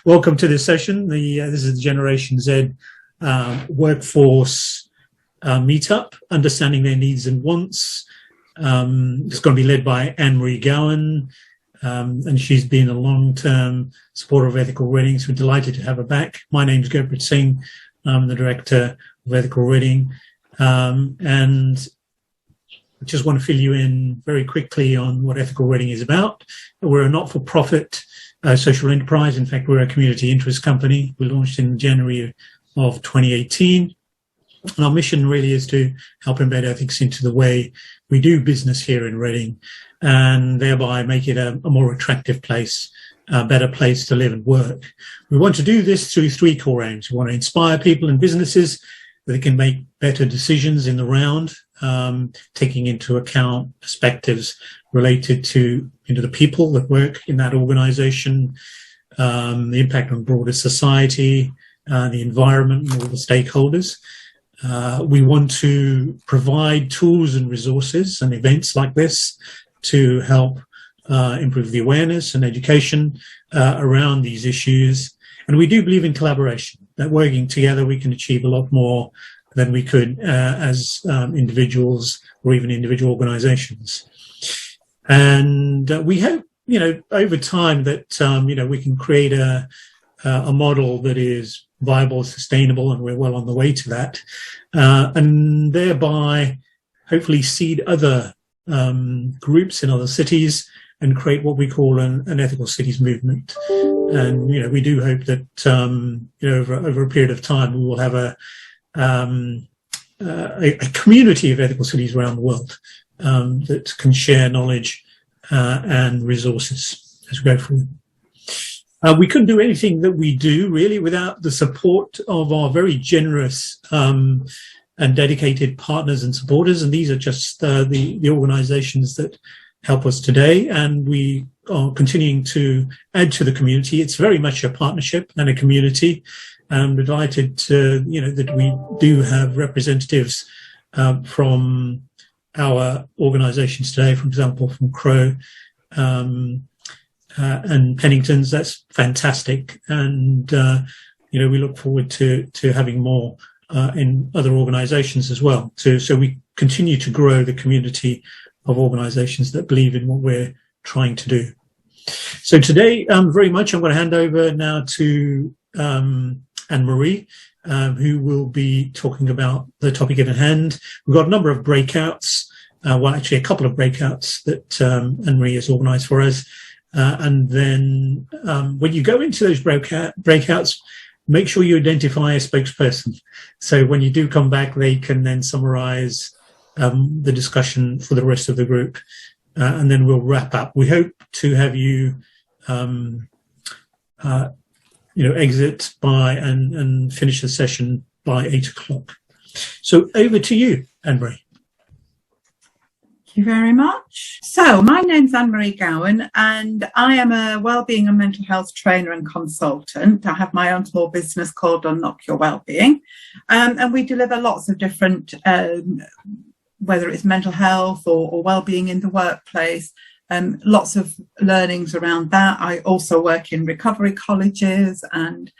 Welcome to this session. This is the Generation Z workforce meetup, understanding their needs and wants. It's going to be led by Anne-Marie Gowan, and she's been a long-term supporter of Ethical Reading, so we're delighted to have her back. My name's Great Singh. I'm the Director of Ethical Reading, and I just want to fill you in very quickly on what Ethical Reading is about. We're a not-for-profit social enterprise. In fact, we're a community interest company. We launched in January of 2018. And our mission really is to help embed ethics into the way we do business here in Reading, and thereby make it a more attractive place, a better place to live and work. We want to do this through three core aims. We want to inspire people and businesses that they can make better decisions in the round, taking into account perspectives related to the people that work in that organization, the impact on broader society, the environment, and all the stakeholders. We want to provide tools and resources and events like this to help improve the awareness and education around these issues. And we do believe in collaboration, that working together we can achieve a lot more than we could as individuals or even individual organizations. And we hope, over time that, we can create a model that is viable, sustainable, and we're well on the way to that, and thereby hopefully seed other groups in other cities and create what we call an ethical cities movement. And we do hope that over a period of time we will have a community of ethical cities around the world that can share knowledge and resources as we go forward. We couldn't do anything that we do really without the support of our very generous and dedicated partners and supporters. And these are just the organizations that help us today. And we are continuing to add to the community. It's very much a partnership and a community. And we're delighted to, that we do have representatives from our organizations today, for example, from Crow, and Pennington's. That's fantastic, and we look forward to having more in other organisations as well. So we continue to grow the community of organisations that believe in what we're trying to do. So today, very much, I'm going to hand over now to Anne-Marie, who will be talking about the topic at hand. We've got a number of breakouts. Actually, a couple of breakouts that Anne-Marie has organised for us. And then when you go into those breakouts, make sure you identify a spokesperson. So when you do come back, they can then summarize the discussion for the rest of the group. And then we'll wrap up. We hope to have you, exit by and finish the session by 8 o'clock. So over to you, Anne-Marie. Thank you very much. So my name's Anne-Marie Gowan, and I am a wellbeing and mental health trainer and consultant. I have my own small business called Unlock Your Wellbeing, and we deliver lots of different, whether it's mental health or wellbeing in the workplace, lots of learnings around that. I also work in recovery colleges and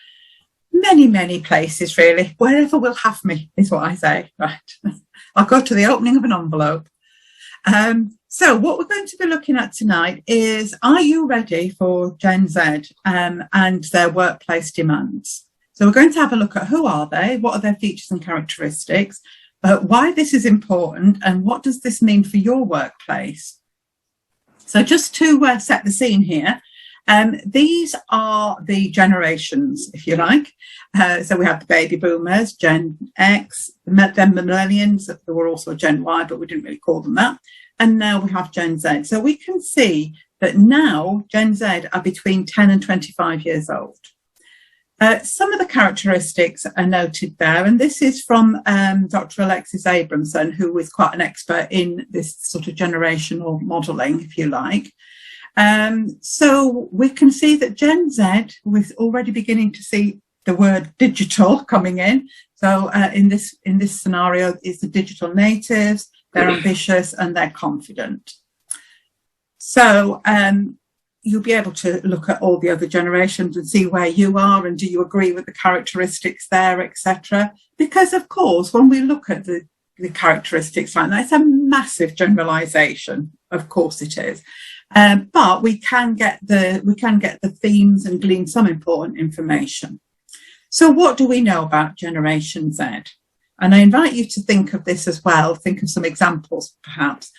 many, many places, really. Wherever will have me is what I say, right? I'll go to the opening of an envelope. So what we're going to be looking at tonight is, are you ready for Gen Z and their workplace demands? So we're going to have a look at who are they, what are their features and characteristics, why this is important, and what does this mean for your workplace? So just to set the scene here, these are the generations, if you like. So we have the baby boomers, Gen X, then millennials. There were also Gen Y, but we didn't really call them that. And now we have Gen Z. So we can see that now Gen Z are between 10 and 25 years old. Some of the characteristics are noted there, and this is from Dr. Alexis Abramson, who is quite an expert in this sort of generational modelling, if you like. So we can see that Gen Z, we're already beginning to see the word digital coming in. So in this scenario, it's the digital natives, they're ambitious and they're confident. So you'll be able to look at all the other generations and see where you are and do you agree with the characteristics there, etc. Because, of course, when we look at the characteristics like that, it's a massive generalisation. Of course it is. But we can get the themes and glean some important information. So what do we know about Generation Z? And I invite you to think of this as well, think of some examples perhaps,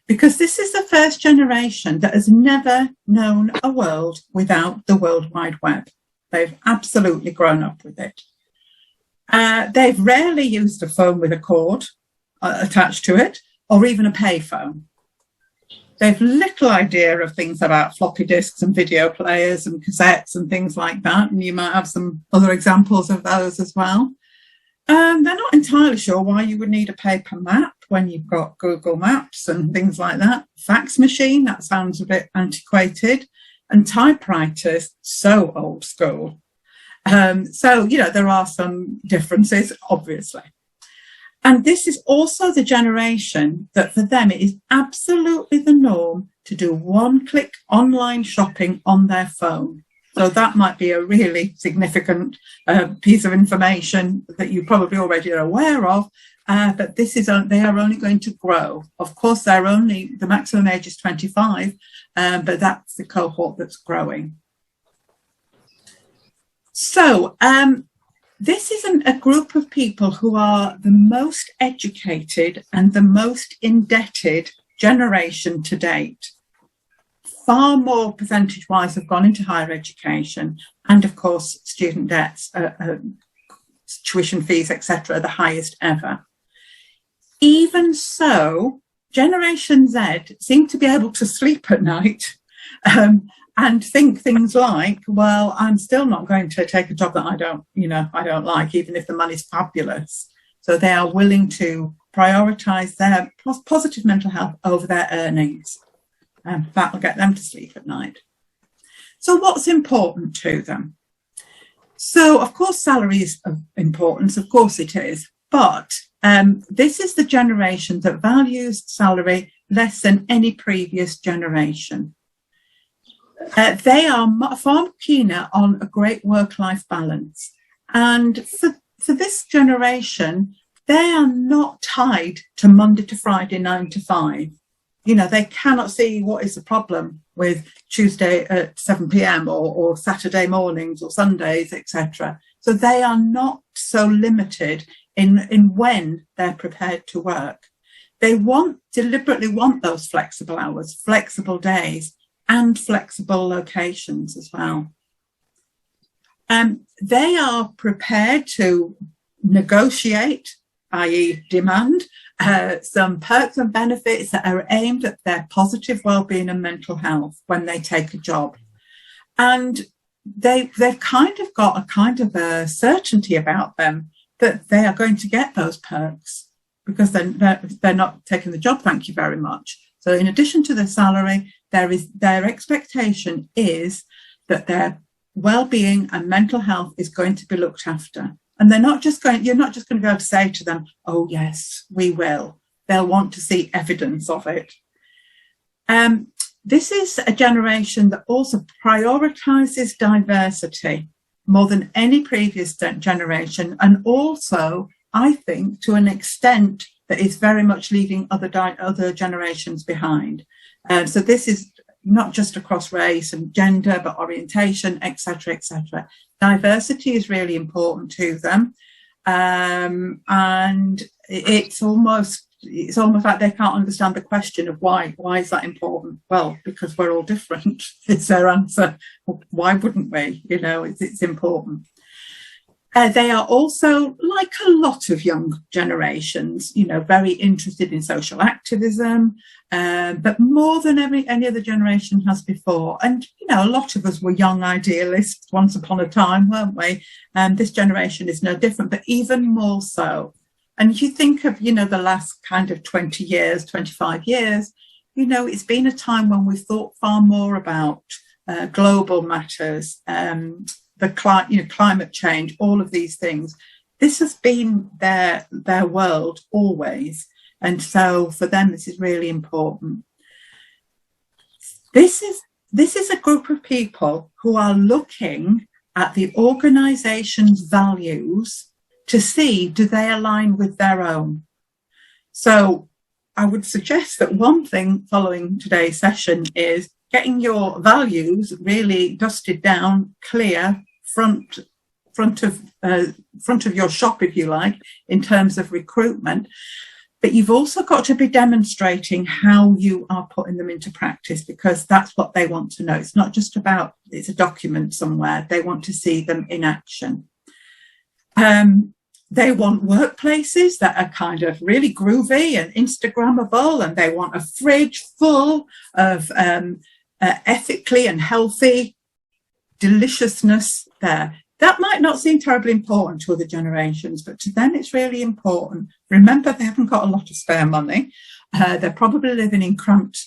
because this is the first generation that has never known a world without the World Wide Web. They've absolutely grown up with it. They've rarely used a phone with a cord attached to it, or even a payphone. They've little idea of things about floppy disks and video players and cassettes and things like that. And you might have some other examples of those as well. They're not entirely sure why you would need a paper map when you've got Google Maps and things like that. Fax machine, that sounds a bit antiquated. And typewriters, so old school. So, there are some differences, obviously. And this is also the generation that for them it is absolutely the norm to do one-click online shopping on their phone. So that might be a really significant piece of information that you probably already are aware of, but they are only going to grow. Of course, the maximum age is 25, but that's the cohort that's growing. So this is a group of people who are the most educated and the most indebted generation to date. Far more percentage-wise have gone into higher education, and of course student debts, tuition fees, etc., are the highest ever. Even so, Generation Z seem to be able to sleep at night and think things like, well, I'm still not going to take a job that I don't like, even if the money's fabulous. So they are willing to prioritise their positive mental health over their earnings. And that will get them to sleep at night. So what's important to them? So, of course, salary is of importance. Of course it is. But this is the generation that values salary less than any previous generation. They are far keener on a great work-life balance. And for this generation, they are not tied to Monday to Friday, 9 to 5. They cannot see what is the problem with Tuesday at 7 p.m. or Saturday mornings or Sundays, etc. So they are not so limited in when they're prepared to work. They deliberately want those flexible hours, flexible days, and flexible locations as well. They are prepared to negotiate, i.e. demand, some perks and benefits that are aimed at their positive well-being and mental health when they take a job. And they've kind of got a certainty about them that they are going to get those perks because they're not taking the job, thank you very much. So in addition to the salary, their expectation is that their well-being and mental health is going to be looked after. And you're not just going to be able to say to them, oh, yes, we will. They'll want to see evidence of it. This is a generation that also prioritises diversity more than any previous generation. And also, I think, to an extent that is very much leaving other generations behind. So this is not just across race and gender, but orientation, etc., etc. Diversity is really important to them, and it's almost like they can't understand the question of why is that important? Well, because we're all different. It's their answer. Why wouldn't we? It's important. They are also, like a lot of young generations, very interested in social activism, but more than any other generation has before. And, a lot of us were young idealists once upon a time, weren't we? And this generation is no different, but even more so. And if you think of, the last kind of 20 years, 25 years, it's been a time when we've thought far more about global matters, the climate change, all of these things. This has been their world always. And so for them, this is really important. This is this is a group of people who are looking at the organisation's values to see, do they align with their own? So I would suggest that one thing following today's session is getting your values really dusted down, clear, front of your shop, if you like, in terms of recruitment. But you've also got to be demonstrating how you are putting them into practice, because that's what they want to know. It's not just about, it's a document somewhere. They want to see them in action. They want workplaces that are kind of really groovy and Instagrammable, and they want a fridge full of ethically and healthy deliciousness there. That might not seem terribly important to other generations, but to them it's really important. Remember, they haven't got a lot of spare money. They're probably living in cramped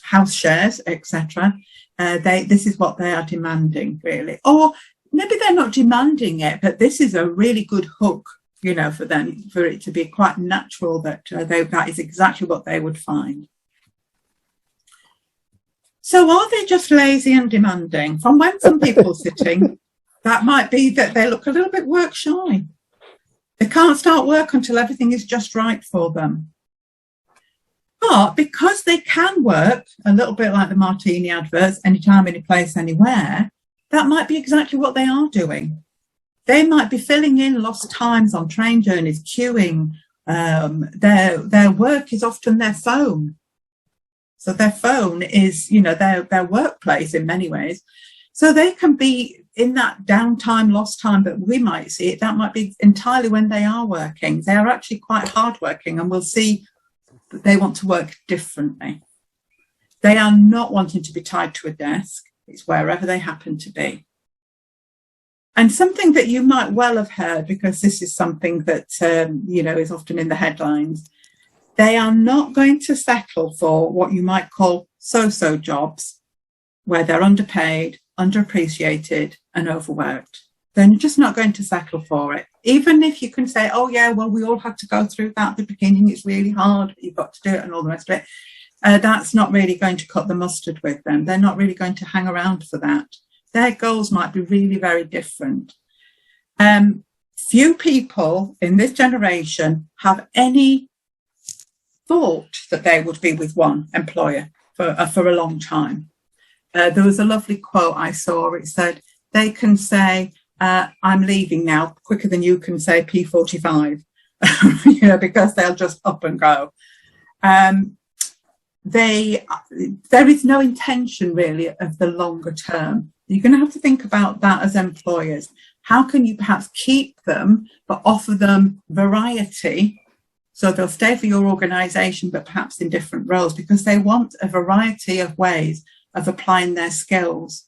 house shares, etc. This is what they are demanding, really. Or maybe they're not demanding it, but this is a really good hook, you know, for them, for it to be quite natural that that is exactly what they would find. So are they just lazy and demanding? From when some people sitting, that might be that they look a little bit work shy. They can't start work until everything is just right for them. But because they can work, a little bit like the Martini adverts, anytime, any place, anywhere, that might be exactly what they are doing. They might be filling in lost times on train journeys, queuing. Their work is often their phone. So their phone is, you know, their workplace in many ways. So they can be in that downtime, lost time that we might see it. That might be entirely when they are working. They are actually quite hardworking, and we'll see that they want to work differently. They are not wanting to be tied to a desk. It's wherever they happen to be. And something that you might well have heard, because this is something that, you know, is often in the headlines, they are not going to settle for what you might call so-so jobs, where they're underpaid, underappreciated and overworked. They're just not going to settle for it. Even if you can say, oh yeah, well, we all have to go through that at the beginning, it's really hard, but you've got to do it and all the rest of it. That's not really going to cut the mustard with them. They're not really going to hang around for that. Their goals might be really very different. Few people in this generation have any thought that they would be with one employer for a long time. There was a lovely quote I saw. It said, they can say, I'm leaving now, quicker than you can say P45, you know, because they'll just up and go. There is no intention really of the longer term. You're going to have to think about that as employers. How can you perhaps keep them, but offer them variety? So they'll stay for your organisation, but perhaps in different roles, because they want a variety of ways of applying their skills.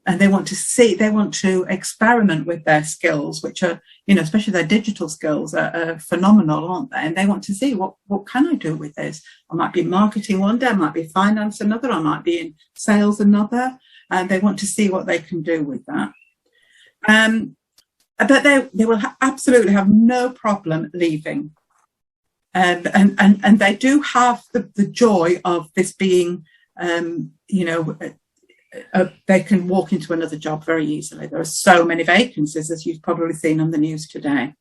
And they want to experiment with their skills, which are, you know, especially their digital skills are phenomenal, aren't they? And they want to see, what can I do with this? I might be in marketing one day, I might be finance another, I might be in sales another. And they want to see what they can do with that. But they will absolutely have no problem leaving. And they do have the joy of this being, you know, they can walk into another job very easily. There are so many vacancies, as you've probably seen on the news today.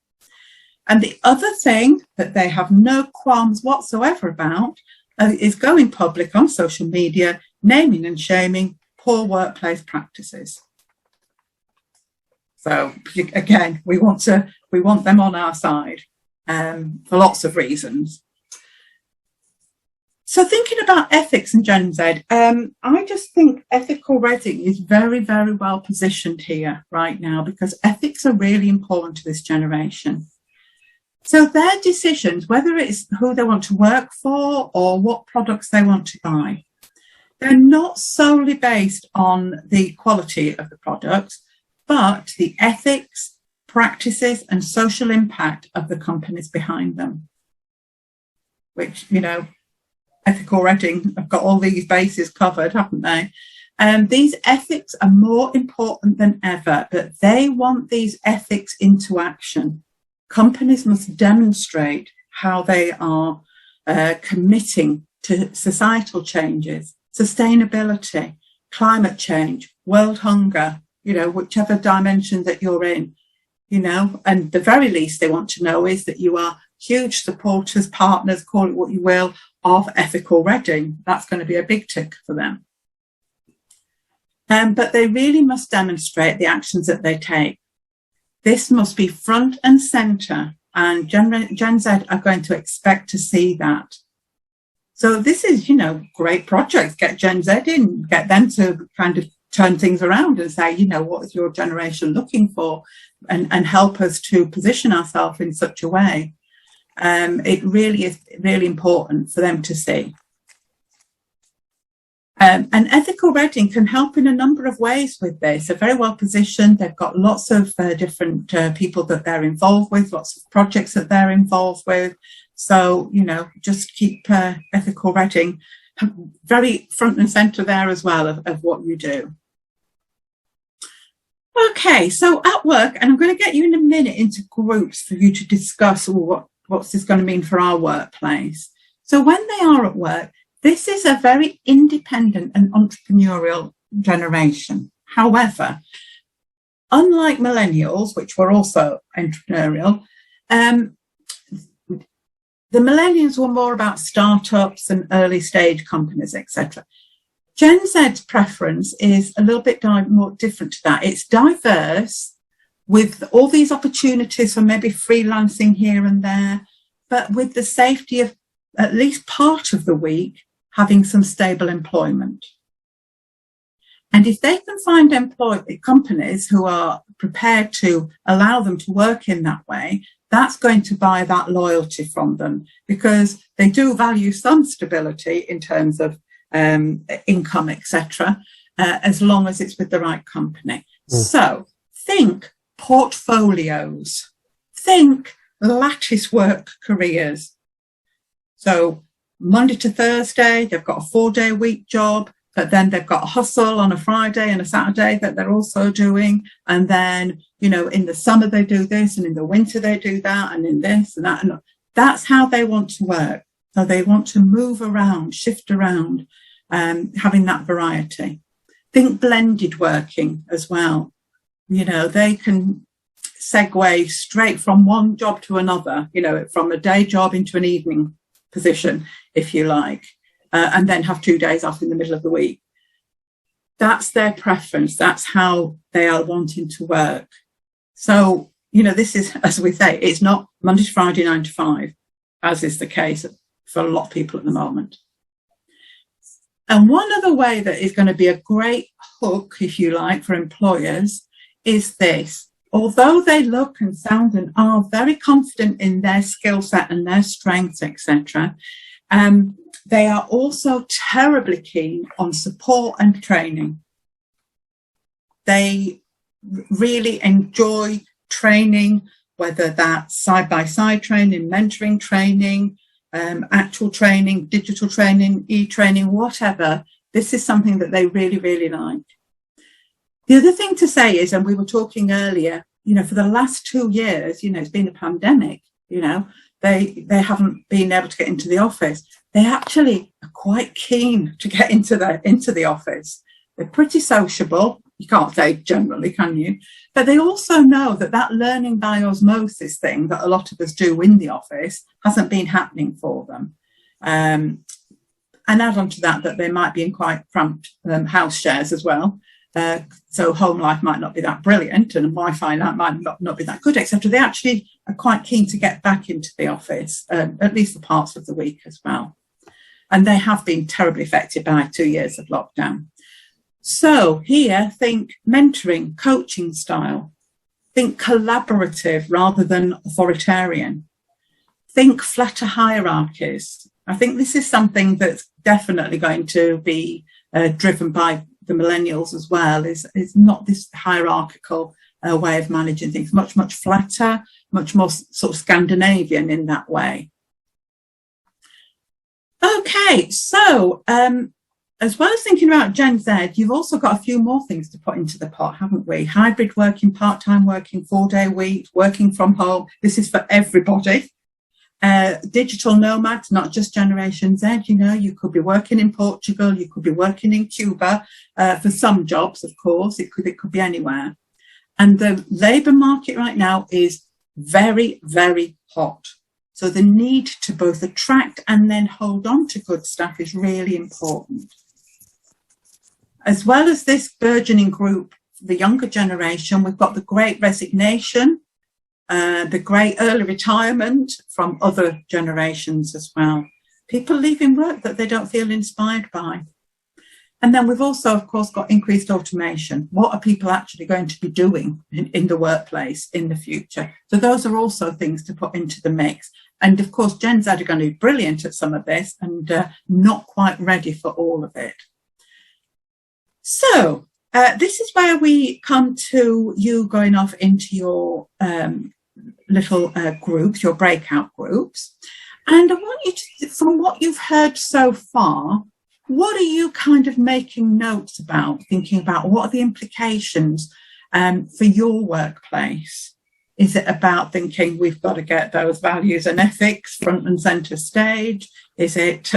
And the other thing that they have no qualms whatsoever about is going public on social media, naming and shaming poor workplace practices. So again, we want them on our side for lots of reasons. So thinking about ethics and Gen Z, I just think ethical Reading is very, very well positioned here right now, because ethics are really important to this generation. So their decisions, whether it's who they want to work for or what products they want to buy, they're not solely based on the quality of the products, but the ethics, practices and social impact of the companies behind them, which, you know, Ethical Reading have got all these bases covered, haven't they? These ethics are more important than ever, but they want these ethics into action. Companies must demonstrate how they are committing to societal changes. sustainability, climate change, world hunger, whichever dimension that you're in, and the very least they want to know is that you are huge supporters, partners, call it what you will, of ethical Reading. That's going to be a big tick for them. But they really must demonstrate the actions that they take. This must be front and centre, and Gen Z are going to expect to see that. So this is, great projects. Get Gen Z in, get them to kind of turn things around and say, what is your generation looking for, and help us to position ourselves in such a way. It really is really important for them to see. And Ethical Reading can help in a number of ways with this. They're very well positioned. They've got lots of different people that they're involved with, lots of projects that they're involved with. So, just keep Ethical Reading very front and centre there as well of what you do. Okay, so at work, and I'm going to get you in a minute into groups for you to discuss what's this going to mean for our workplace. So when they are at work, this is a very independent and entrepreneurial generation. However, unlike millennials, which were also entrepreneurial, the millennials were more about startups and early stage companies, etc. Gen Z's preference is a little bit more different to that. It's diverse with all these opportunities for maybe freelancing here and there, but with the safety of at least part of the week having some stable employment. And if they can find companies who are prepared to allow them to work in that way, that's going to buy that loyalty from them, because they do value some stability in terms of income, etc., as long as it's with the right company. So think portfolios, think lattice work careers. So Monday to Thursday, they've got a 4-day week job, but then they've got a hustle on a Friday and a Saturday that they're also doing. And then, in the summer they do this, and in the winter they do that, and in this and that. And that's how they want to work. So they want to move around, shift around, having that variety. Think blended working as well. They can segue straight from one job to another, from a day job into an evening position, if you like, and then have 2 days off in the middle of the week. That's their preference. That's how they are wanting to work. So, this is, as we say, it's not Monday to Friday, 9 to 5, as is the case for a lot of people at the moment. And one other way that is going to be a great hook, if you like, for employers is this. Although they look and sound and are very confident in their skill set and their strengths, etc., they are also terribly keen on support and training. They really enjoy training, whether that's side-by-side training, mentoring training, actual training, digital training, e-training, whatever. This is something that they really, really like. The other thing to say is, and we were talking earlier, for the last 2 years, it's been a pandemic, they haven't been able to get into the office. They actually are quite keen to get into the office. They're pretty sociable. You can't say generally, can you? But they also know that learning by osmosis thing that a lot of us do in the office hasn't been happening for them. And add on to that they might be in quite cramped house shares as well. So home life might not be that brilliant, and Wi-Fi might not be that good, etc. They actually are quite keen to get back into the office, at least for parts of the week as well. And they have been terribly affected by 2 years of lockdown. So here, think mentoring, coaching style. Think collaborative rather than authoritarian. Think flatter hierarchies. I think this is something that's definitely going to be driven by the millennials as well, is not this hierarchical way of managing things, much flatter, much more sort of Scandinavian in that way. Okay, so as well as thinking about Gen Z, you've also got a few more things to put into the pot, haven't we? Hybrid working, part-time working, 4-day week, working from home. This is for everybody. Digital nomads, not just Generation Z, you know, you could be working in Portugal, you could be working in Cuba, for some jobs, of course, it could be anywhere. And the labour market right now is very, very hot. So the need to both attract and then hold on to good staff is really important. As well as this burgeoning group, the younger generation, we've got the Great Resignation, the great early retirement from other generations as well. People leaving work that they don't feel inspired by. And then we've also, of course, got increased automation. What are people actually going to be doing in the workplace in the future? So those are also things to put into the mix. And of course, Gen Z are going to be brilliant at some of this and not quite ready for all of it. So this is where we come to you going off into your little groups, your breakout groups. And I want you to, from what you've heard so far, what are you kind of making notes about, thinking about what are the implications for your workplace? Is it about thinking we've got to get those values and ethics front and centre stage? Is it,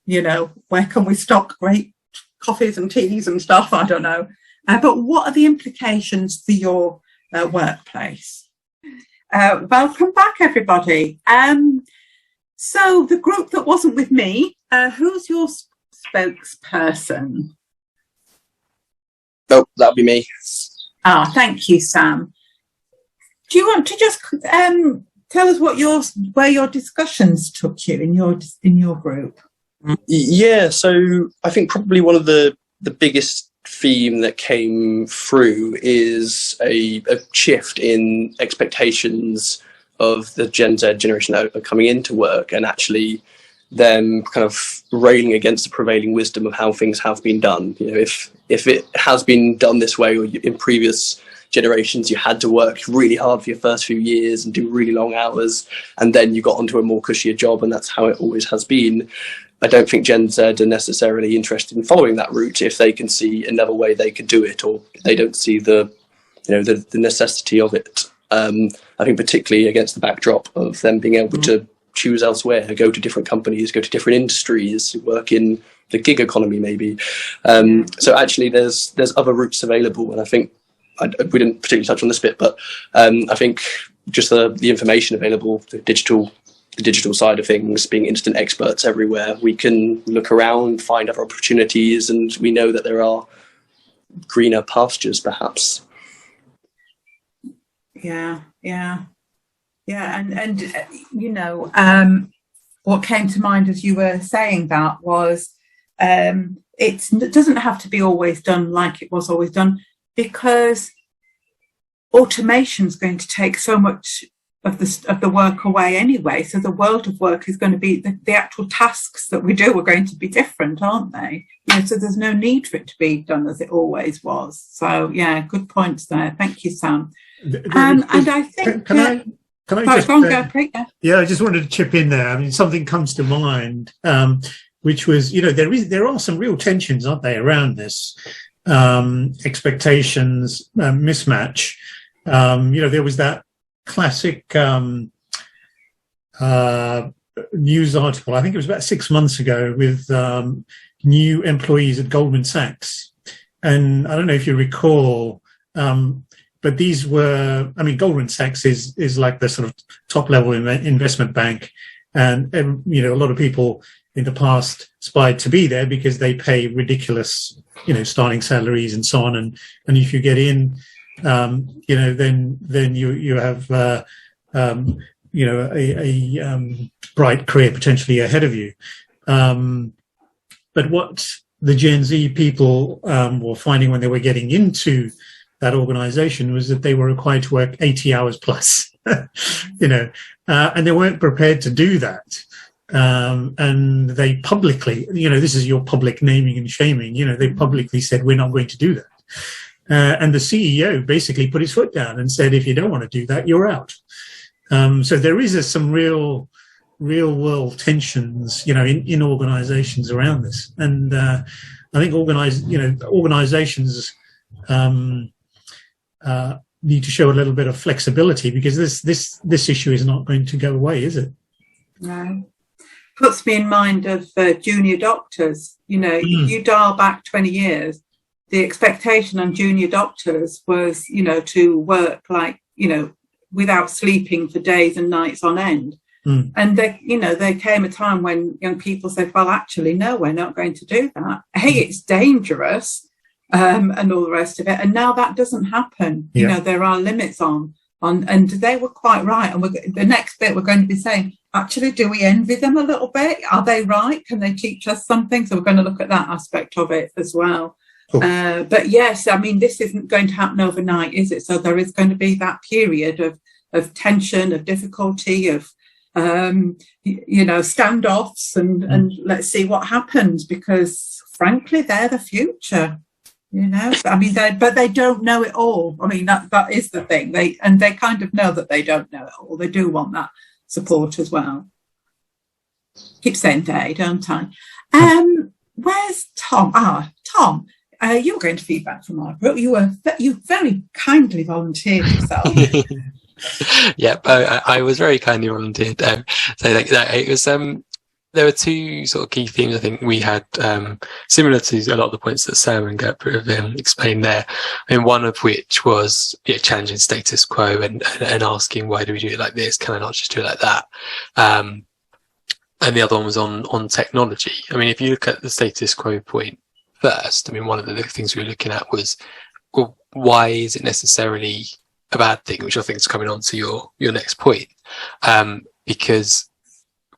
you know, where can we stock great coffees and teas and stuff? I don't know. But what are the implications for your workplace? Welcome back, everybody. So the group that wasn't with me, who's your spokesperson? Oh, that'll be me. Thank you, Sam. Do you want to just tell us where your discussions took you in your group? Yeah, so I think probably one of the biggest theme that came through is a shift in expectations of the Gen Z generation that are coming into work, and actually them kind of railing against the prevailing wisdom of how things have been done. You know, if it has been done this way, or in previous generations you had to work really hard for your first few years and do really long hours, and then you got onto a more cushier job, and that's how it always has been. I don't think Gen Z are necessarily interested in following that route if they can see another way they could do it, or they don't see the necessity of it. I think particularly against the backdrop of them being able to choose elsewhere, go to different companies, go to different industries, work in the gig economy maybe. So actually there's other routes available, and I think we didn't particularly touch on this bit, but I think just the information available, the digital side of things, being instant experts everywhere, we can look around, find other opportunities, and we know that there are greener pastures perhaps. Yeah, and you know, what came to mind as you were saying that was it doesn't have to be always done like it was always done, because automation's going to take so much of the work away anyway. So the world of work is going to be the actual tasks that we do are going to be different, aren't they? Yeah, so there's no need for it to be done as it always was. So yeah, good points there. Thank you, Sam. And I think can I just yeah, I just wanted to chip in there. I mean, something comes to mind, which was, you know, there are some real tensions, aren't they, around this expectations mismatch. You know, there was that classic news article, I think it was about 6 months ago, with new employees at Goldman Sachs. And I don't know if you recall, but these were, I mean, Goldman Sachs is like the sort of top level investment bank. And, you know, a lot of people in the past aspired to be there because they pay ridiculous, you know, starting salaries and so on. And if you get in, you know, then you have, you know, a bright career potentially ahead of you. But what the Gen Z people were finding when they were getting into that organization was that they were required to work 80 hours plus, you know, and they weren't prepared to do that. And they publicly, you know, this is your public naming and shaming, you know, they publicly said, we're not going to do that. And the CEO basically put his foot down and said, if you don't want to do that, you're out. So there is some real world tensions, you know, in organizations around this. And I think organizations need to show a little bit of flexibility, because this issue is not going to go away, is it? No. Puts me in mind of junior doctors. You dial back 20 years, the expectation on junior doctors was, to work without sleeping for days and nights on end. And there came a time when young people said, well, actually, no, we're not going to do that. Hey, it's dangerous, and all the rest of it. And now that doesn't happen. There are limits on, and they were quite right. And the next bit we're going to be saying, actually, do we envy them a little bit? Are they right? Can they teach us something? So we're going to look at that aspect of it as well. Cool. But yes, I mean, this isn't going to happen overnight, is it? So there is going to be that period of tension, of difficulty, of standoffs, and let's see what happens, because frankly, they're the future. I mean, but they don't know it all. I mean, that is the thing. They kind of know that they don't know it all. They do want that support as well. Keep saying they, don't I? Where's Tom? Tom, you were going to feedback from our group. You very kindly volunteered yourself. Yep, I was very kindly volunteered. It was there were two sort of key themes I think we had, similar to a lot of the points that Sam and Gertrude have explained there. And one of which was challenging status quo and asking, why do we do it like this? Can I not just do it like that? And the other one was on technology. I mean, if you look at the status quo point first, I mean, one of the things we were looking at was, well, why is it necessarily a bad thing? Which I think is coming on to your next point, because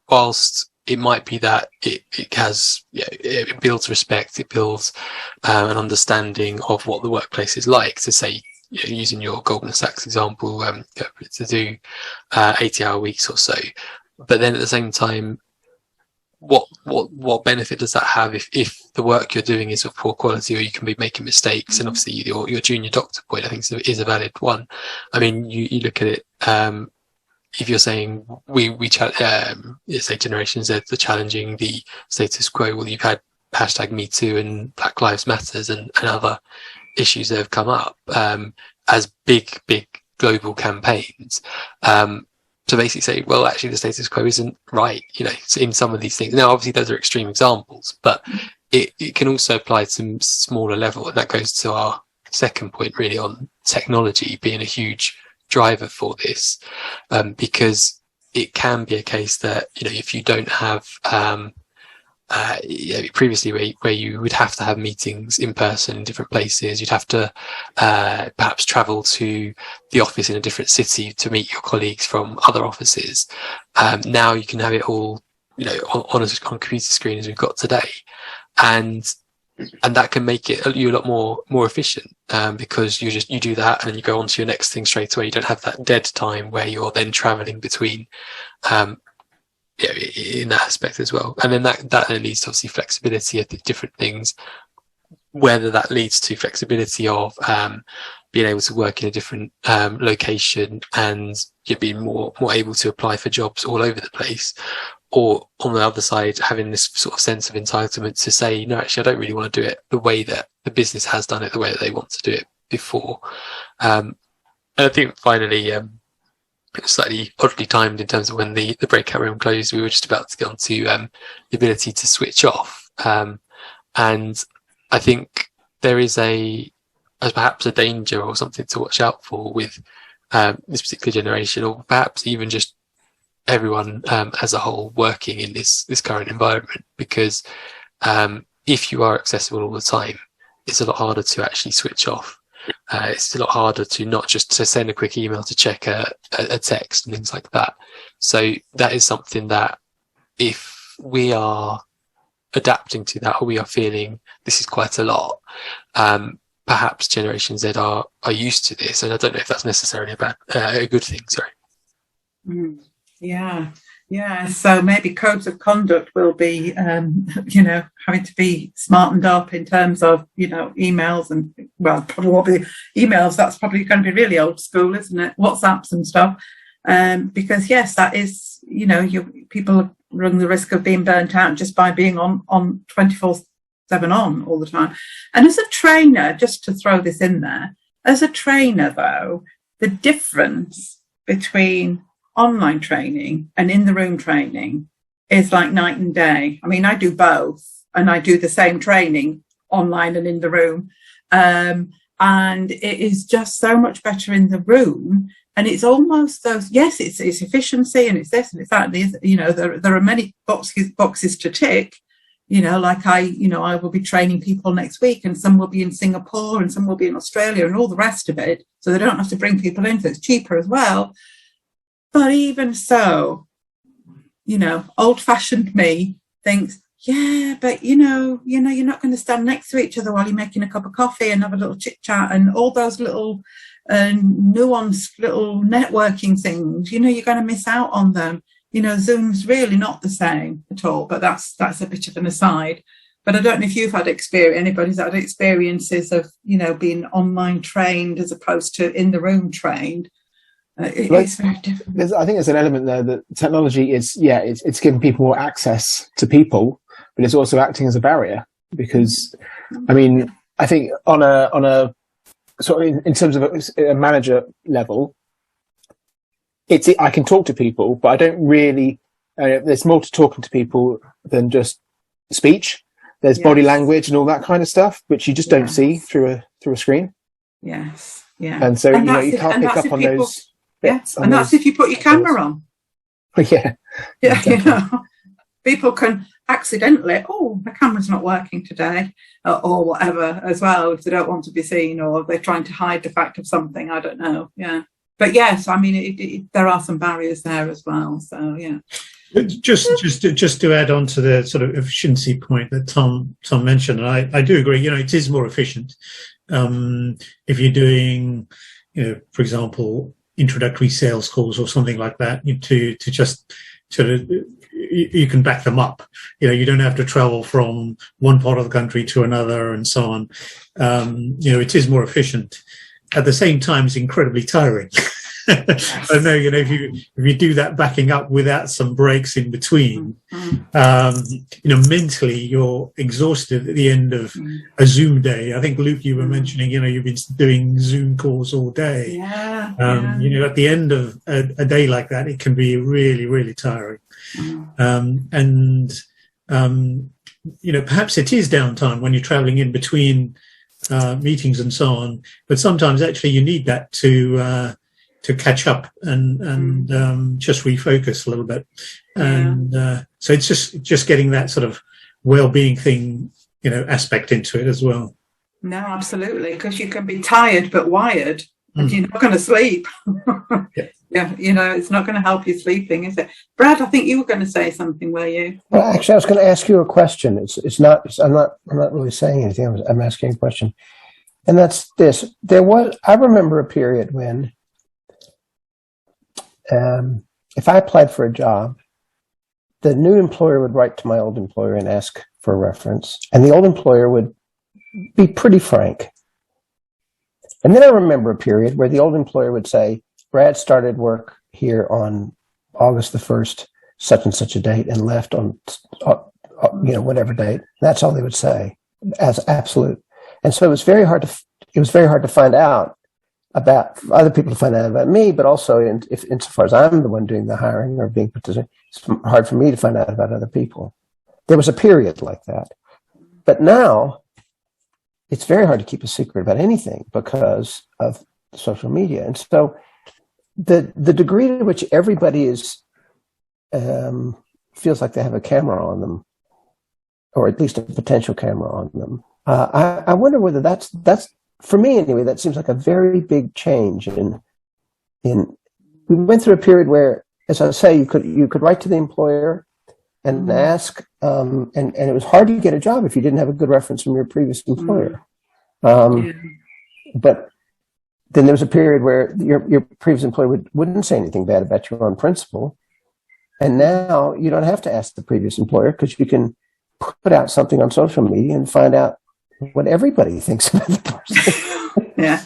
whilst it might be that it builds respect, it builds an understanding of what the workplace is like. To say, using your Goldman Sachs example, to do 80-hour weeks or so, but then at the same time, what benefit does that have if the work you're doing is of poor quality, or you can be making mistakes? And obviously your junior doctor point, I think, is a valid one. I mean, you look at it, if you're saying say Generation Z are challenging the status quo, well, you've had #MeToo and Black Lives Matters and other issues that have come up as big global campaigns. To basically say, well, actually the status quo isn't right, in some of these things. Now, obviously those are extreme examples, but it can also apply to some smaller level. And that goes to our second point, really, on technology being a huge driver for this, because it can be a case that, if you don't have, previously where you would have to have meetings in person in different places, you'd have to perhaps travel to the office in a different city to meet your colleagues from other offices. Now you can have it all, on a computer screen as we've got today, and that can make you a lot more efficient, because you do that and then you go on to your next thing straight away. You don't have that dead time where you're then traveling between in that aspect as well. And then that then leads to obviously flexibility of the different things, whether that leads to flexibility of being able to work in a different location and you're being more able to apply for jobs all over the place, or on the other side, having this sort of sense of entitlement to say, no, actually, I don't really want to do it the way that the business has done it, the way that they want to do it before. And I think finally, it was slightly oddly timed in terms of when the breakout room closed. We were just about to get onto the ability to switch off. And I think there is perhaps a danger or something to watch out for with this particular generation, or perhaps even just everyone as a whole working in this current environment, because if you are accessible all the time, it's a lot harder to actually switch off. It's a lot harder to not just to send a quick email to check a text and things like that. So that is something that if we are adapting to that, or we are feeling this is quite a lot, perhaps Generation Z are used to this, and I don't know if that's necessarily a good thing. Sorry. Yeah. So maybe codes of conduct will be, having to be smartened up in terms of, emails and, well, probably emails. That's probably going to be really old school, isn't it? WhatsApps and stuff. Because yes, that is, people run the risk of being burnt out just by being on 24/7 on all the time. And as a trainer, just to throw this in there, as a trainer though, the difference between online training and in the room training is like night and day. I mean, I do both, and I do the same training online and in the room. And it is just so much better in the room. And it's almost those, yes, it's efficiency and it's this and it's that. You know, there are many boxes to tick. You know, like I will be training people next week, and some will be in Singapore and some will be in Australia and all the rest of it. So they don't have to bring people in, so it's cheaper as well. But even so, you know, old-fashioned me thinks, yeah, but you know, you're not going to stand next to each other while you're making a cup of coffee and have a little chit chat and all those little nuanced little networking things. You know, you're going to miss out on them. You know, Zoom's really not the same at all, but that's a bit of an aside. But I don't know if you've had anybody's had experiences of, you know, being online trained as opposed to in the room trained. It's very different. I think there's an element there that technology is, it's giving people more access to people, but it's also acting as a barrier because, I mean, I think on a sort of in terms of a manager level, I can talk to people, but I don't really. There's more to talking to people than just speech. There's body language and all that kind of stuff, which you just don't see through a screen. Yes, yeah. And so you can't pick up on those. Yes, and that's if you put your camera on. Yeah, exactly. You know, people can accidentally, the camera's not working today, or whatever as well, if they don't want to be seen, or they're trying to hide the fact of something. I don't know. Yeah. But yes, I mean, there are some barriers there as well. So yeah. Just to add on to the sort of efficiency point that Tom mentioned, and I do agree. You know, it is more efficient if you're doing, you know, for example, introductory sales calls or something like that. To just sort of, you can back them up. You know, you don't have to travel from one part of the country to another and so on. You know, it is more efficient. At the same time, it's incredibly tiring. I know, you know, if you do that backing up without some breaks in between, you know, mentally you're exhausted at the end of a Zoom day. I think, Luke, you were mentioning, you know, you've been doing Zoom calls all day. You know, at the end of a day like that, it can be really, really tiring. And you know, perhaps it is downtime when you're traveling in between meetings and so on, but sometimes actually you need that to catch up and just refocus a little bit. And so it's just getting that sort of well-being thing, you know, aspect into it as well. No, absolutely, because you can be tired but wired, and you're not going to sleep. Yeah, you know, it's not going to help you sleeping, is it? Brad, I think you were going to say something, were you? Well, actually, I was going to ask you a question. I'm not really saying anything. I'm asking a question, and that's this. I remember a period when, if I applied for a job, the new employer would write to my old employer and ask for a reference, and the old employer would be pretty frank. And then I remember a period where the old employer would say, Brad started work here on August the 1st, such and such a date, and left on, you know, whatever date. That's all they would say, as absolute. And so it was very hard to find out about other people, to find out about me, but also insofar as I'm the one doing the hiring or being participated, it's hard for me to find out about other people. There was a period like that. But now it's very hard to keep a secret about anything because of social media. And so the degree to which everybody feels like they have a camera on them, or at least a potential camera on them, I wonder whether that's for me anyway. That seems like a very big change. We went through a period where, as I say, you could write to the employer and ask, and it was hard to get a job if you didn't have a good reference from your previous employer. But then there was a period where your previous employer wouldn't say anything bad about you on principle. And now you don't have to ask the previous employer because you can put out something on social media and find out what everybody thinks about the person. Yeah.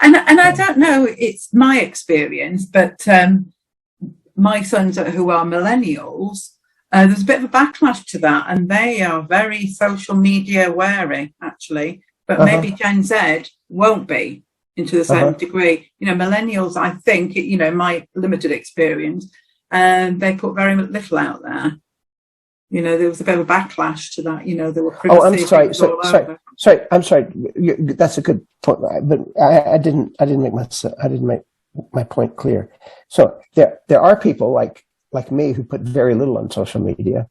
And I don't know, it's my experience, but my sons who are millennials, there's a bit of a backlash to that, and they are very social media wary, actually. But maybe Gen Z won't be. into a certain degree. You know, millennials, I think, you know, my limited experience, they put very little out there. You know, there was a bit of a backlash to that. You know, there were Oh, I'm sorry. Sorry. I'm sorry. That's a good point, but I didn't make my point clear. So there are people like me who put very little on social media.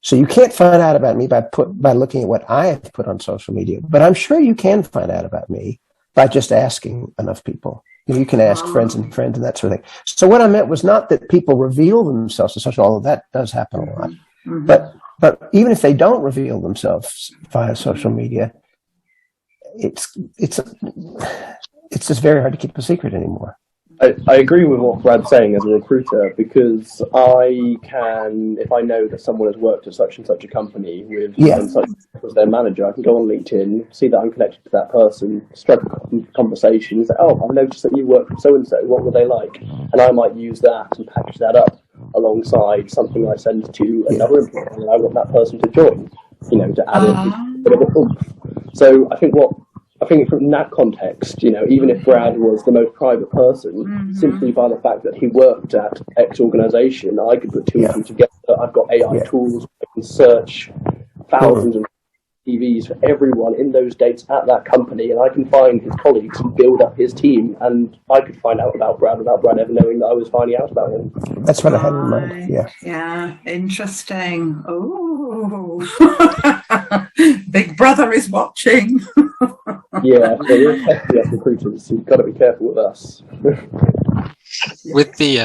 So you can't find out about me by looking at what I have put on social media. But I'm sure you can find out about me by just asking enough people. You know, you can ask friends and that sort of thing. So what I meant was not that people reveal themselves to social, although that does happen a lot. But even if they don't reveal themselves via social media, it's just very hard to keep a secret anymore. I agree with what Brad's saying as a recruiter, because I can, if I know that someone has worked at such and such a company with such as their manager, I can go on LinkedIn, see that I'm connected to that person, strike a conversation, and say, oh, I've noticed that you work with so-and-so, what were they like? And I might use that and package that up alongside something I send to another employer, and I want that person to join, you know, to add a bit of a oomph. So I think from that context, you know, even if Brad was the most private person, simply by the fact that he worked at X organisation, I could put two and two together. I've got AI tools, I can search thousands of CVs for everyone in those dates at that company, and I can find his colleagues and build up his team, and I could find out about Brad without Brad ever knowing that I was finding out about him. That's what I had in mind. Yeah, interesting. Oh, Big Brother is watching. Yeah, so we're testing us recruiters, so you've got to be careful with us. With the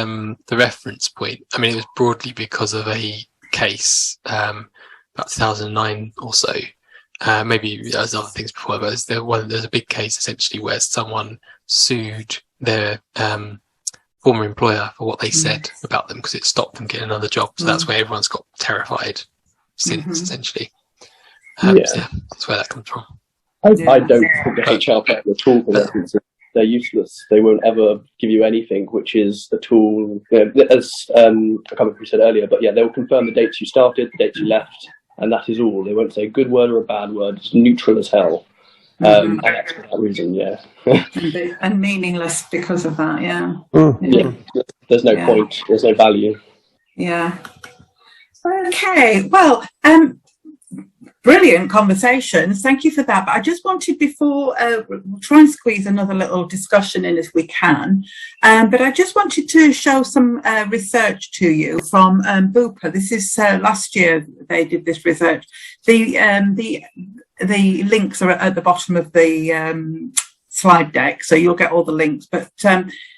reference point, I mean, it was broadly because of a case about 2009 or so. Maybe there's other things before, but there's a big case essentially where someone sued their former employer for what they said about them because it stopped them getting another job. So that's where everyone's got terrified since, essentially. So yeah, that's where that comes from. I don't think the HR people at all for references. They're useless. They won't ever give you anything, which is a tool. You know, as I can't remember if you said earlier, but yeah, they will confirm the dates you started, the dates you left, and that is all. They won't say a good word or a bad word. It's neutral as hell. And that's for that reason, yeah. And meaningless because of that, yeah. There's no point. There's no value. Yeah. Okay. Well, brilliant conversations. Thank you for that. But I just wanted, before we'll try and squeeze another little discussion in if we can. But I just wanted to show some research to you from BUPA. This is last year they did this research. The links are at the bottom of the slide deck, so you'll get all the links. But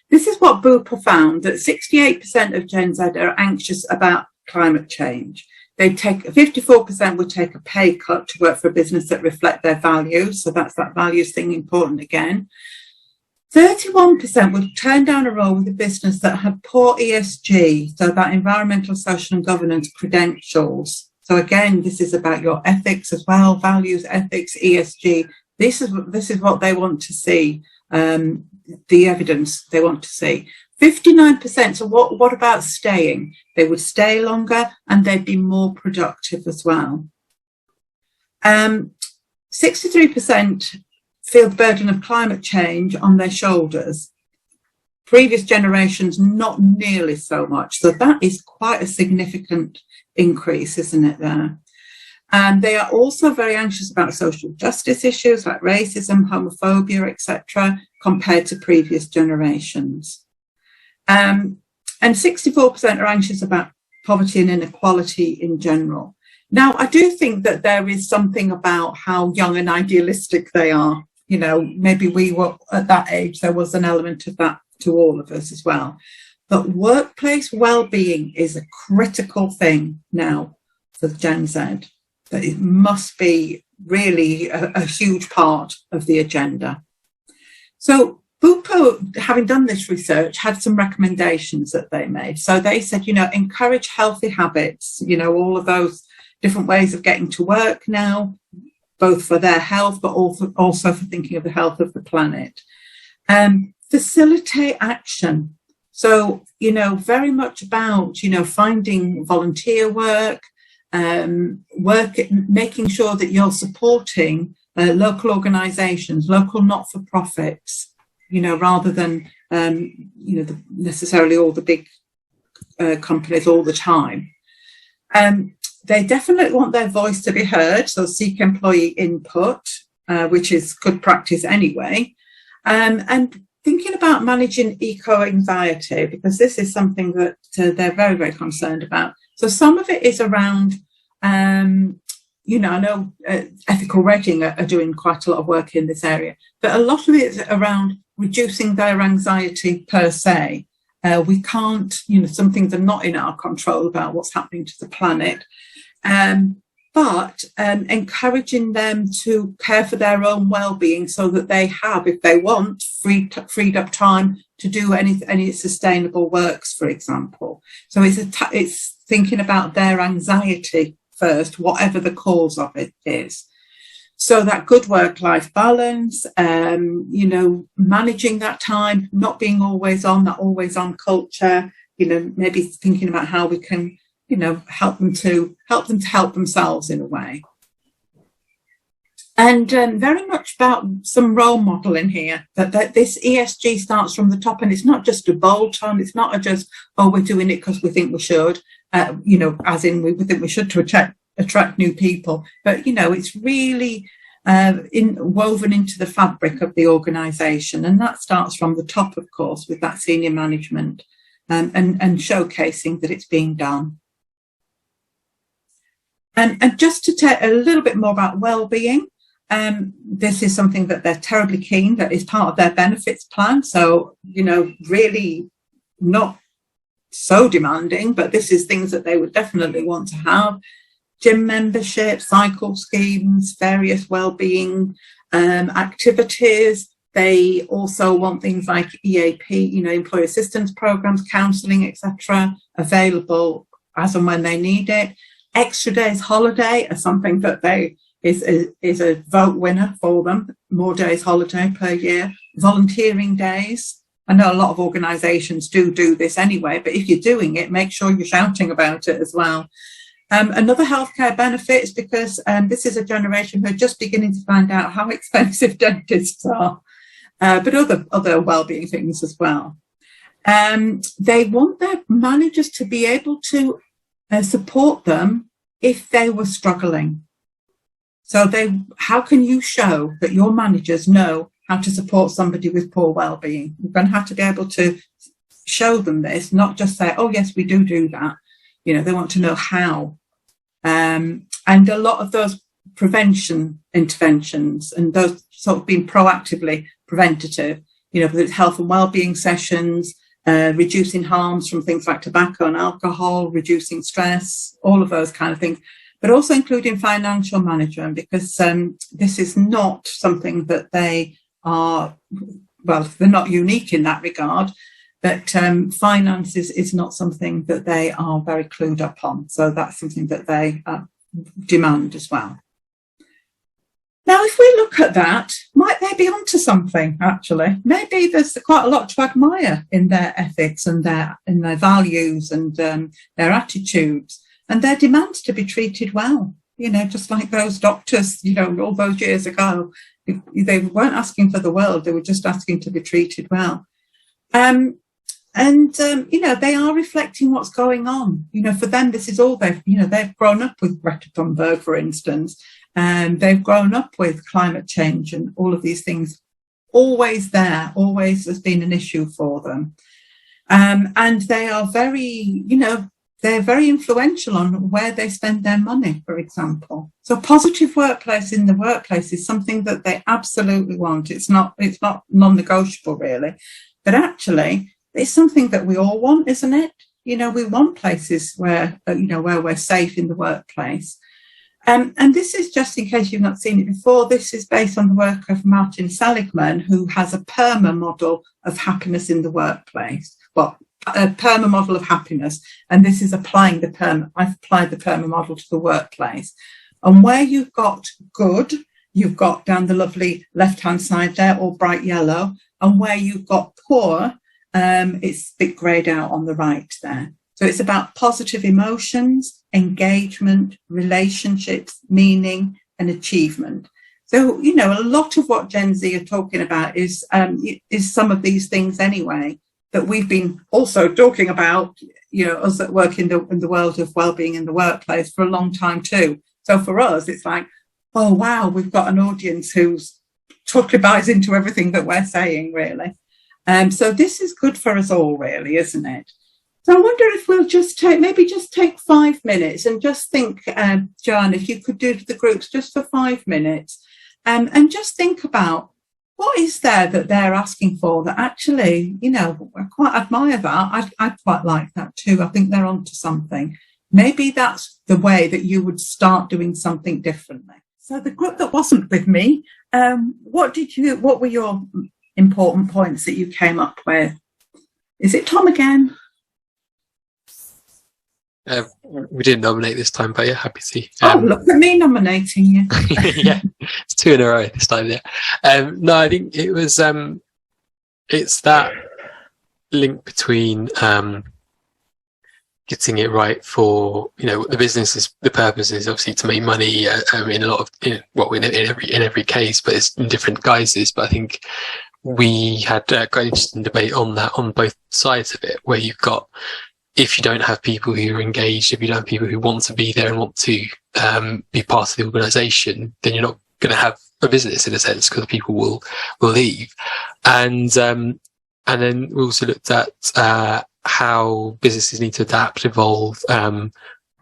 this is what BUPA found, that 68% of Gen Z are anxious about climate change. They take 54% would take a pay cut to work for a business that reflect their values. So that's that values thing important again. 31% would turn down a role with a business that had poor ESG, so that environmental, social and governance credentials. So again, this is about your ethics as well, values, ethics, ESG. This is what they want to see, the evidence they want to see. 59%, so what about staying? They would stay longer and they'd be more productive as well. 63% feel the burden of climate change on their shoulders. Previous generations, not nearly so much. So that is quite a significant increase, isn't it, there? And they are also very anxious about social justice issues like racism, homophobia, etc., compared to previous generations. And 64% are anxious about poverty and inequality in general. Now, I do think that there is something about how young and idealistic they are. You know, maybe we were at that age, there was an element of that to all of us as well. But workplace well-being is a critical thing now for Gen Z. That it must be really a huge part of the agenda. So BUPA, having done this research, had some recommendations that they made. So they said, you know, encourage healthy habits, you know, all of those different ways of getting to work now, both for their health, but also for thinking of the health of the planet. Facilitate action. So, you know, very much about, you know, finding volunteer work, making sure that you're supporting local organisations, local not-for-profits, rather than, necessarily all the big companies all the time. They definitely want their voice to be heard, so seek employee input, which is good practice anyway. And thinking about managing eco-anxiety, because this is something that they're very, very concerned about. So some of it is around, I know Ethical Reading are doing quite a lot of work in this area, but a lot of it is around reducing their anxiety per se. We can't, some things are not in our control about what's happening to the planet. But encouraging them to care for their own well-being so that they have, if they want, freed up time to do any sustainable works, for example. So it's thinking about their anxiety first, whatever the cause of it is. So that good work-life balance, managing that time, not being always on, that always on culture, maybe thinking about how we can help them to help themselves in a way. And very much about some role modelling here, that this ESG starts from the top, and it's not just a bolt-on, it's not just, we're doing it because we think we should, as in we think we should to attract new people, but, it's really woven into the fabric of the organisation, and that starts from the top, of course, with that senior management and showcasing that it's being done. And just to tell a little bit more about well-being, this is something that they're terribly keen, that is part of their benefits plan. So, really not so demanding, but this is things that they would definitely want to have. Gym membership, cycle schemes, various well-being activities. They also want things like EAP, employee assistance programs, counselling, etc., available as and when they need it. Extra days holiday are something that is a vote winner for them. More days holiday per year. Volunteering days. I know a lot of organisations do this anyway, but if you're doing it, make sure you're shouting about it as well. Another healthcare benefits, because this is a generation who are just beginning to find out how expensive dentists are, but other wellbeing things as well. They want their managers to be able to support them if they were struggling. So how can you show that your managers know how to support somebody with poor well-being? You're going to have to be able to show them this, not just say, oh yes, we do that. They want to know how. And a lot of those prevention interventions and those sort of being proactively preventative, whether it's health and well-being sessions, reducing harms from things like tobacco and alcohol, reducing stress, all of those kind of things, but also including financial management, because this is not something that they are, they're not unique in that regard, but finance is not something that they are very clued up on. So that's something that they demand as well. Now, if we look at that, might they be onto something, actually? Maybe there's quite a lot to admire in their ethics and in their values and their attitudes and their demands to be treated well. Just like those doctors, all those years ago, they weren't asking for the world, they were just asking to be treated well. They are reflecting what's going on. For them, this is all they've grown up with Greta Thunberg, for instance, and they've grown up with climate change and all of these things, always has been an issue for them. And they are very, they're very influential on where they spend their money, for example. So a positive workplace in the workplace is something that they absolutely want. It's not non-negotiable, really. But actually, it's something that we all want, isn't it? We want places where we're safe in the workplace. And this is, just in case you've not seen it before, this is based on the work of Martin Seligman, who has a PERMA model of happiness in the workplace. Well, a PERMA model of happiness. And this is applying I've applied the PERMA model to the workplace. And where you've got good, you've got down the lovely left-hand side there, all bright yellow. And where you've got poor, it's a bit greyed out on the right there. So it's about positive emotions, engagement, relationships, meaning, and achievement. So, you know, a lot of what Gen Z are talking about is some of these things anyway, that we've been also talking about, you know, us that work in the world of wellbeing in the workplace for a long time too. So for us, it's like, oh, wow, we've got an audience who's totally buys into everything that we're saying, really. So this is good for us all, really, isn't it? So I wonder if we'll just take 5 minutes and just think, John, if you could do the groups just for 5 minutes, and just think about what is there that they're asking for that actually, you know, I quite admire that. I quite like that too. I think they're onto something. Maybe that's the way that you would start doing something differently. So the group that wasn't with me, what were your important points that you came up with? Is it Tom again? We didn't nominate this time, but yeah, happy to. Oh, look at me nominating you. Yeah, it's 2 in a row this time. Yeah. No, I think it was. It's that link between getting it right for, you know, the business is, the purpose is obviously to make money in a lot of, in every case, but it's in different guises. But I think we had quite an interesting debate on that on both sides of it, where you've got, if you don't have people who are engaged, if you don't have people who want to be there and want to be part of the organisation, then you're not going to have a business in a sense, because people will leave. And then we also looked at how businesses need to adapt, evolve,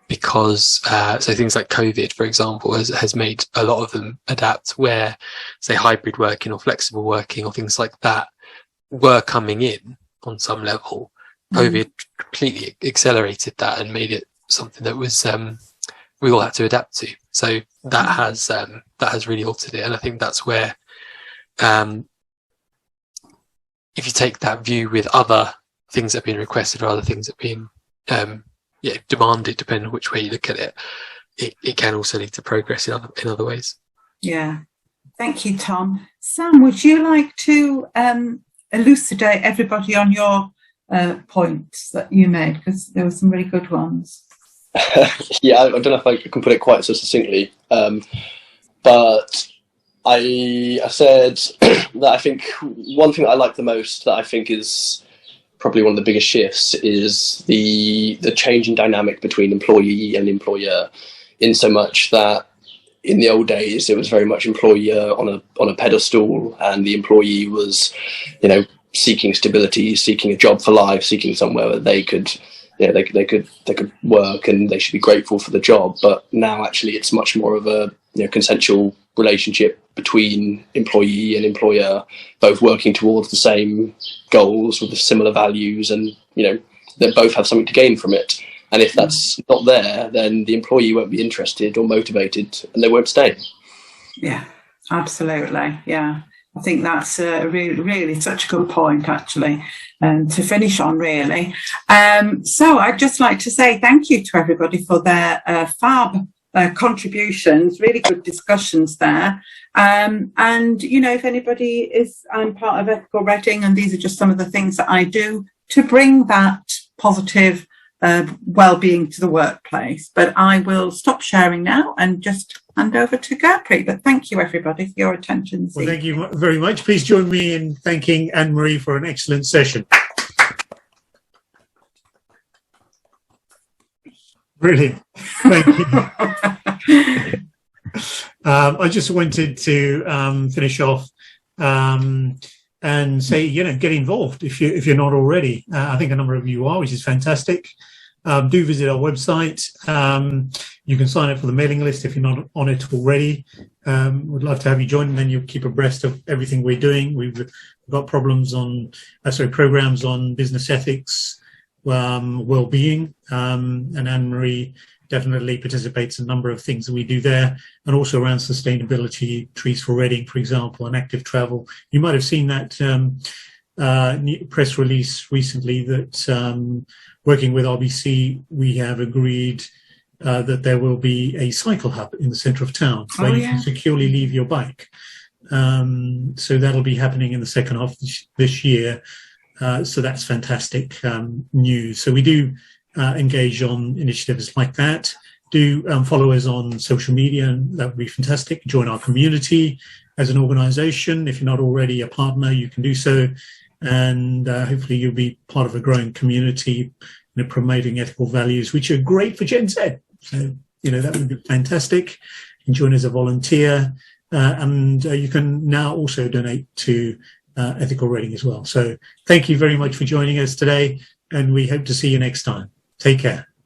because so things like COVID, for example, has made a lot of them adapt, where, say, hybrid working or flexible working or things like that were coming in on some level. COVID completely accelerated that and made it something that was we all had to adapt to. So that has really altered it, and I think that's where if you take that view with other things that have been requested or other things that have been demanded, depending on which way you look at it, it can also lead to progress in other ways. Yeah, thank you, Tom. Sam, would you like to elucidate everybody on your points that you made, because there were some really good ones? Yeah, I don't know if I can put it quite so succinctly, but I said that I think one thing that I like the most, that I think is probably one of the biggest shifts, is the changing dynamic between employee and employer, in so much that in the old days it was very much employer on a pedestal, and the employee was, you know, seeking stability, seeking a job for life, seeking somewhere where they could, you know, they could work, and they should be grateful for the job. But now actually it's much more of a, you know, consensual relationship between employee and employer, both working towards the same goals with the similar values, and, you know, they both have something to gain from it. And if that's not there, then the employee won't be interested or motivated, and they won't stay. Yeah, absolutely. Yeah. I think that's really such a good point, actually, to finish on, really. So I'd just like to say thank you to everybody for their fab contributions, really good discussions there. And, you know, if anybody is, I'm part of Ethical Reading, and these are just some of the things that I do to bring that positive well-being to the workplace. But I will stop sharing now and just hand over to Gurpreet. But thank you, everybody, for your attention. Well, thank you very much. Please join me in thanking Anne-Marie for an excellent session. Brilliant. Thank you. I just wanted to finish off and say, you know, get involved if you're not already. I think a number of you are, which is fantastic. Do visit our website. You can sign up for the mailing list if you're not on it already. We'd love to have you join, and then you'll keep abreast of everything we're doing. We've got programs on business ethics, well-being, and Anne-Marie definitely participates in a number of things that we do there, and also around sustainability, Trees for Reading, for example, and active travel. You might have seen that press release recently that working with RBC, we have agreed that there will be a cycle hub in the centre of town where you can securely leave your bike. So that'll be happening in the second half of this year. So that's fantastic news. So we do engage on initiatives like that. do follow us on social media, and that would be fantastic. Join our community as an organisation. If you're not already a partner, you can do so, and hopefully you'll be part of a growing community, promoting ethical values, which are great for Gen Z. So, that would be fantastic. You can join as a volunteer, and you can now also donate to Ethical Rating as well. So thank you very much for joining us today, and we hope to see you next time. Take care.